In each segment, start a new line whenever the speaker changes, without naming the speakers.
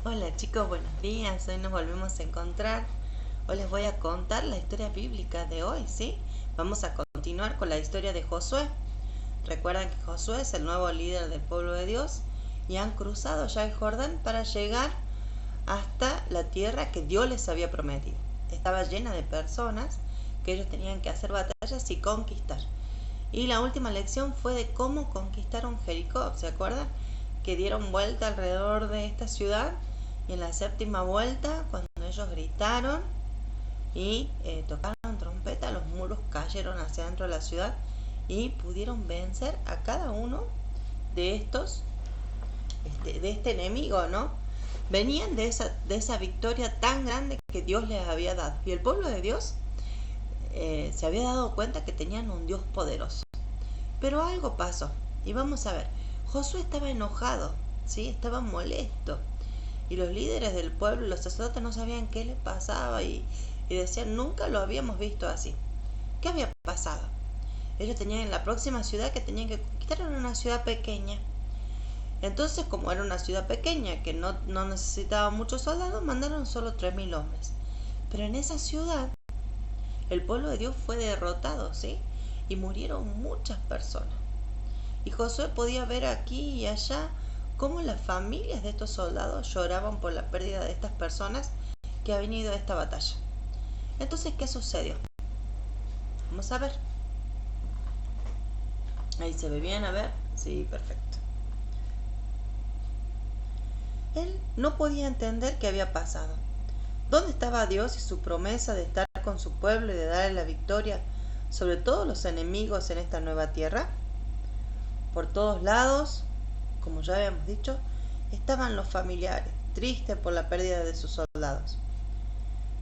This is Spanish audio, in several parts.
Hola chicos, buenos días. Hoy nos volvemos a encontrar. Hoy les voy a contar la historia bíblica de hoy, ¿sí? Vamos a continuar con la historia de Josué. Recuerdan que Josué es el nuevo líder del pueblo de Dios y han cruzado ya el Jordán para llegar hasta la tierra que Dios les había prometido. Estaba llena de personas que ellos tenían que hacer batallas y conquistar. Y la última lección fue de cómo conquistaron Jericó, ¿se acuerdan? Que dieron vuelta alrededor de esta ciudad y en la séptima vuelta, cuando ellos gritaron y tocaron trompeta, los muros cayeron hacia adentro de la ciudad y pudieron vencer a cada uno de estos, de este enemigo, ¿no? Venían de esa victoria tan grande que Dios les había dado. Y el pueblo de Dios se había dado cuenta que tenían un Dios poderoso. Pero algo pasó. Y vamos a ver. Josué estaba enojado, ¿sí? Estaba molesto. Y los líderes del pueblo, los sacerdotes, no sabían qué le pasaba y decían, nunca lo habíamos visto así. ¿Qué había pasado? Ellos tenían en la próxima ciudad que tenían que conquistar, era una ciudad pequeña. Entonces, como era una ciudad pequeña que no necesitaba muchos soldados, mandaron solo 3.000 hombres. Pero en esa ciudad, el pueblo de Dios fue derrotado, ¿sí? Y murieron muchas personas. Y Josué podía ver aquí y allá cómo las familias de estos soldados lloraban por la pérdida de estas personas que habían ido a esta batalla. Entonces, ¿qué sucedió? Vamos a ver. Ahí se ve bien, a ver. Sí, perfecto. Él no podía entender qué había pasado. ¿Dónde estaba Dios y su promesa de estar con su pueblo y de darle la victoria sobre todos los enemigos en esta nueva tierra? Por todos lados, como ya habíamos dicho, estaban los familiares, tristes por la pérdida de sus soldados.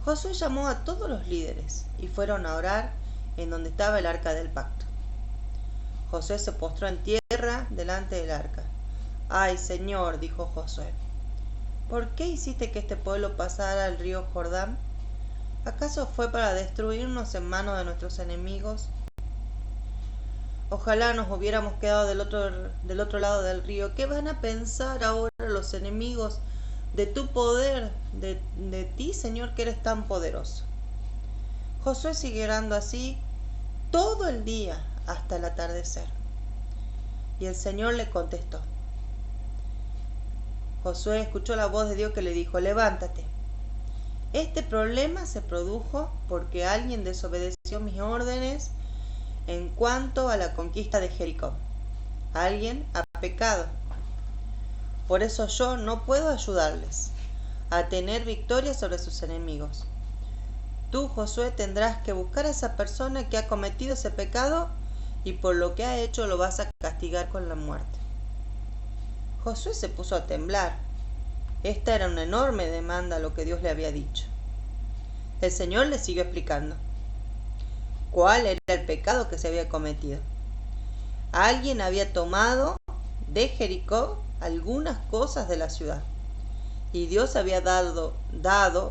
Josué llamó a todos los líderes y fueron a orar en donde estaba el arca del pacto. Josué se postró en tierra delante del arca. ¡Ay, Señor!, dijo Josué, ¿por qué hiciste que este pueblo pasara el río Jordán? ¿Acaso fue para destruirnos en manos de nuestros enemigos? Ojalá nos hubiéramos quedado del otro lado del río. ¿Qué van a pensar ahora los enemigos de tu poder, de ti, Señor, que eres tan poderoso? Josué siguió orando así todo el día hasta el atardecer. Y el Señor le contestó. Josué escuchó la voz de Dios que le dijo, levántate. Este problema se produjo porque alguien desobedeció mis órdenes en cuanto a la conquista de Jericó. Alguien ha pecado. Por eso yo no puedo ayudarles a tener victoria sobre sus enemigos. Tú, Josué, tendrás que buscar a esa persona que ha cometido ese pecado y por lo que ha hecho lo vas a castigar con la muerte. Josué se puso a temblar. Esta era una enorme demanda a lo que Dios le había dicho. El Señor le siguió explicando cuál era el pecado que se había cometido. Alguien había tomado de Jericó algunas cosas de la ciudad y Dios había dado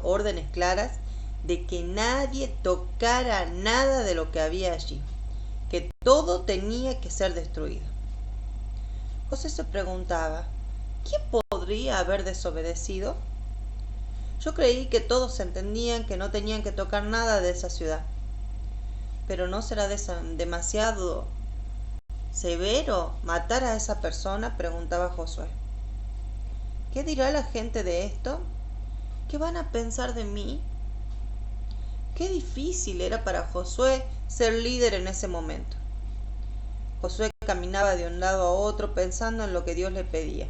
órdenes claras de que nadie tocara nada de lo que había allí, que todo tenía que ser destruido. José se preguntaba, ¿quién podría haber desobedecido? Yo creí que todos entendían que no tenían que tocar nada de esa ciudad. Pero ¿no será demasiado severo matar a esa persona?, preguntaba Josué. ¿Qué dirá la gente de esto? ¿Qué van a pensar de mí? Qué difícil era para Josué ser líder en ese momento. Josué caminaba de un lado a otro pensando en lo que Dios le pedía.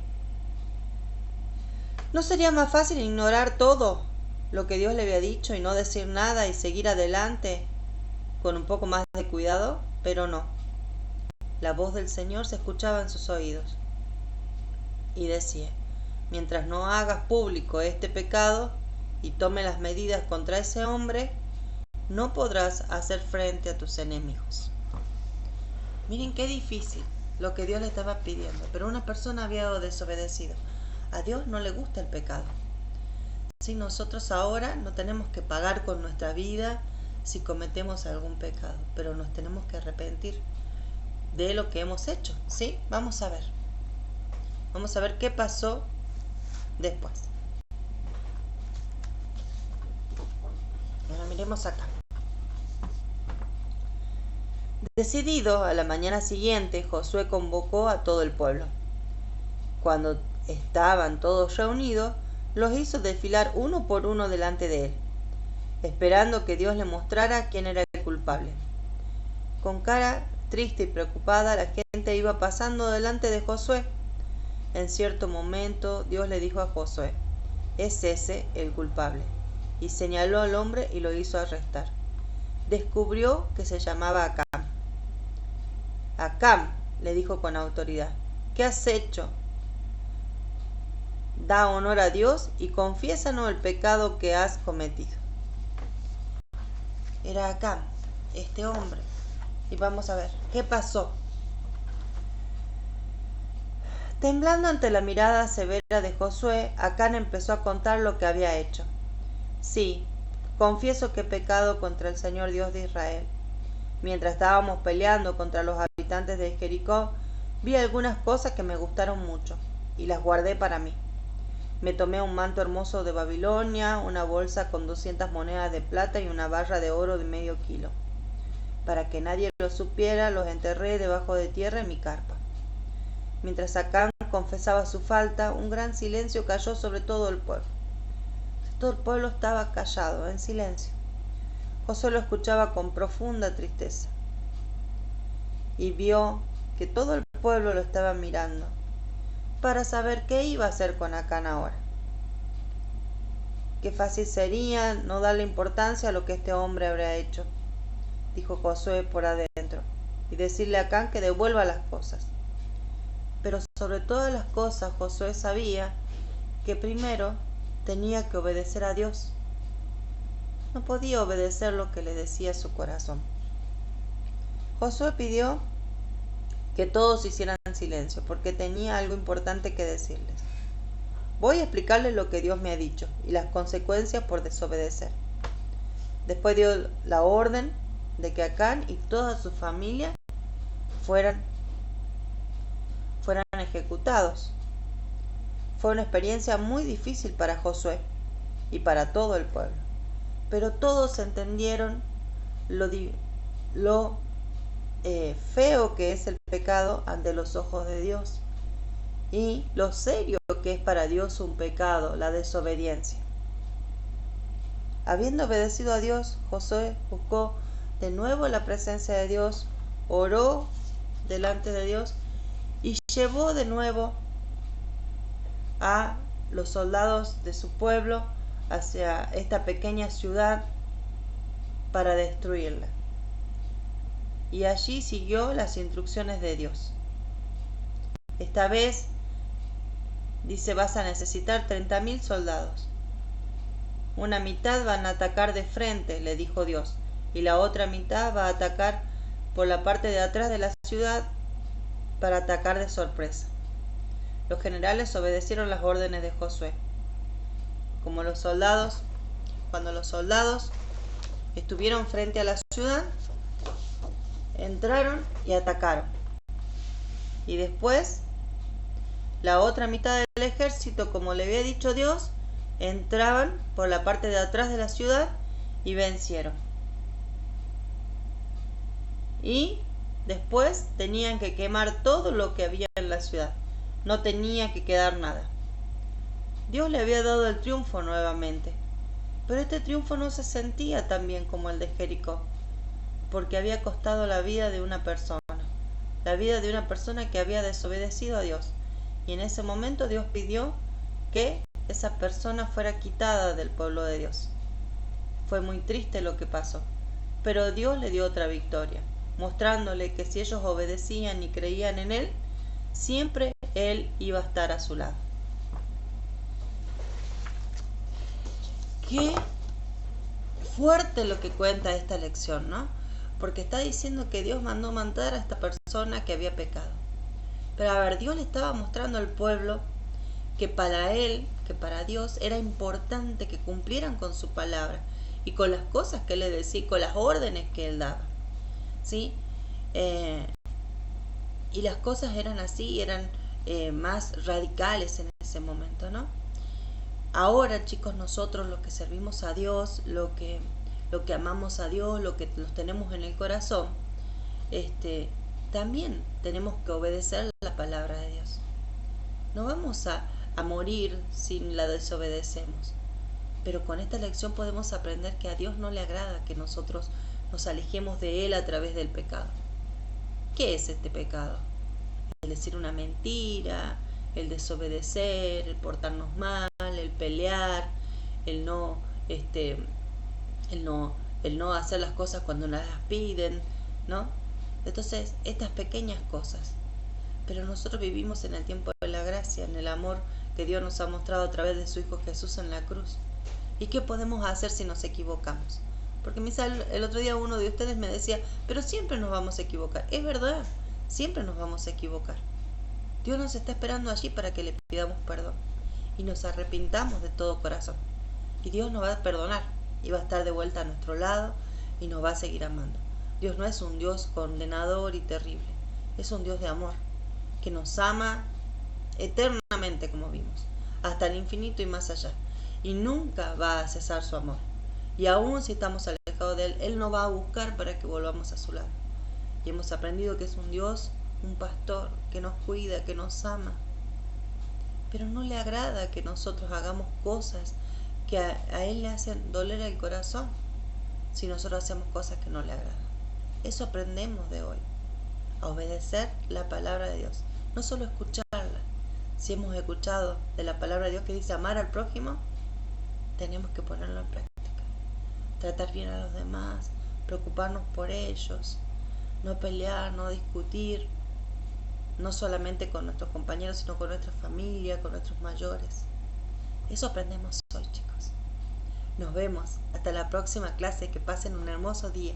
¿No sería más fácil ignorar todo lo que Dios le había dicho y no decir nada y seguir adelante con un poco más de cuidado? Pero no. La voz del Señor se escuchaba en sus oídos y decía, mientras no hagas público este pecado y tome las medidas contra ese hombre, no podrás hacer frente a tus enemigos. Miren qué difícil lo que Dios le estaba pidiendo, pero una persona había desobedecido. A Dios no le gusta el pecado. Si nosotros ahora no tenemos que pagar con nuestra vida si cometemos algún pecado, pero nos tenemos que arrepentir de lo que hemos hecho, ¿sí? Vamos a ver qué pasó después. Bueno, miremos acá. Decidido, a la mañana siguiente, Josué convocó a todo el pueblo. Cuando estaban todos reunidos, los hizo desfilar uno por uno delante de él, esperando que Dios le mostrara quién era el culpable. Con cara triste y preocupada, la gente iba pasando delante de Josué. En cierto momento, Dios le dijo a Josué: «Es ese el culpable», y señaló al hombre y lo hizo arrestar. Descubrió que se llamaba Acán. «Acán», le dijo con autoridad, «¿qué has hecho? Da honor a Dios y confiésanos el pecado que has cometido». Era Acán, este hombre. Y vamos a ver, ¿qué pasó? Temblando ante la mirada severa de Josué, Acán empezó a contar lo que había hecho. «Sí, confieso que he pecado contra el Señor Dios de Israel. Mientras estábamos peleando contra los habitantes de Jericó, vi algunas cosas que me gustaron mucho y las guardé para mí. Me tomé un manto hermoso de Babilonia, una bolsa con 200 monedas de plata y una barra de oro de medio kilo. Para que nadie lo supiera, los enterré debajo de tierra en mi carpa». Mientras Acán confesaba su falta, un gran silencio cayó sobre todo el pueblo. Todo el pueblo estaba callado, en silencio. Josué lo escuchaba con profunda tristeza y vio que todo el pueblo lo estaba mirando para saber qué iba a hacer con Acán ahora. «Qué fácil sería no darle importancia a lo que este hombre habría hecho», dijo Josué por adentro, «y decirle a Acán que devuelva las cosas». Pero sobre todas las cosas, Josué sabía que primero tenía que obedecer a Dios. No podía obedecer lo que le decía su corazón. Josué pidió que todos hicieran silencio, porque tenía algo importante que decirles. «Voy a explicarles lo que Dios me ha dicho y las consecuencias por desobedecer». Después dio la orden de que Acán y toda su familia fueran ejecutados. Fue una experiencia muy difícil para Josué y para todo el pueblo, pero todos entendieron lo feo que es el pecado ante los ojos de Dios y lo serio que es para Dios un pecado, la desobediencia. Habiendo obedecido a Dios, Josué buscó de nuevo la presencia de Dios, oró delante de Dios y llevó de nuevo a los soldados de su pueblo hacia esta pequeña ciudad para destruirla. Y allí siguió las instrucciones de Dios. Esta vez dice: «Vas a necesitar 30.000 soldados. Una mitad van a atacar de frente», le dijo Dios, «y la otra mitad va a atacar por la parte de atrás de la ciudad para atacar de sorpresa». Los generales obedecieron las órdenes de Josué. Cuando los soldados estuvieron frente a la ciudad, entraron y atacaron. Y después, la otra mitad del ejército, como le había dicho Dios, entraban por la parte de atrás de la ciudad y vencieron. Y después tenían que quemar todo lo que había en la ciudad. No tenía que quedar nada. Dios le había dado el triunfo nuevamente, pero este triunfo no se sentía tan bien como el de Jericó, porque había costado la vida de una persona que había desobedecido a Dios. Y en ese momento Dios pidió que esa persona fuera quitada del pueblo de Dios. Fue muy triste lo que pasó, pero Dios le dio otra victoria, mostrándole que si ellos obedecían y creían en Él, siempre Él iba a estar a su lado. Qué fuerte lo que cuenta esta lección, ¿no? Porque está diciendo que Dios mandó matar a esta persona que había pecado. Pero a ver, Dios le estaba mostrando al pueblo que para Él, que para Dios era importante que cumplieran con su palabra y con las cosas que Él le decía y con las órdenes que Él daba, ¿sí? Y las cosas eran así, eran más radicales en ese momento, ¿no? Ahora, chicos, nosotros los que servimos a Dios, los que lo que amamos a Dios, lo que los tenemos en el corazón, también tenemos que obedecer la palabra de Dios. No vamos a morir si la desobedecemos. Pero con esta lección podemos aprender que a Dios no le agrada que nosotros nos alejemos de Él a través del pecado. ¿Qué es este pecado? El decir una mentira, el desobedecer, el portarnos mal, el pelear, el no, el no, el no hacer las cosas cuando nos las piden, ¿no? Entonces, estas pequeñas cosas. Pero nosotros vivimos en el tiempo de la gracia, en el amor que Dios nos ha mostrado a través de su Hijo Jesús en la cruz. ¿Y qué podemos hacer si nos equivocamos? Porque el otro día uno de ustedes me decía, pero siempre nos vamos a equivocar. Es verdad, siempre nos vamos a equivocar. Dios nos está esperando allí para que le pidamos perdón y nos arrepintamos de todo corazón. Y Dios nos va a perdonar y va a estar de vuelta a nuestro lado y nos va a seguir amando. Dios no es un Dios condenador y terrible, es un Dios de amor que nos ama eternamente, como vimos, hasta el infinito y más allá. Y nunca va a cesar su amor. Y aún si estamos alejados de Él, Él nos va a buscar para que volvamos a su lado. Y hemos aprendido que es un Dios, un pastor, que nos cuida, que nos ama. Pero no le agrada que nosotros hagamos cosas que a Él le hacen doler el corazón si nosotros hacemos cosas que no le agradan. Eso aprendemos de hoy, a obedecer la palabra de Dios, no solo escucharla. Si hemos escuchado de la palabra de Dios que dice amar al prójimo, tenemos que ponerlo en práctica. Tratar bien a los demás, preocuparnos por ellos, no pelear, no discutir, no solamente con nuestros compañeros, sino con nuestra familia, con nuestros mayores. Eso aprendemos hoy, chicos. Nos vemos hasta la próxima clase. Que pasen un hermoso día.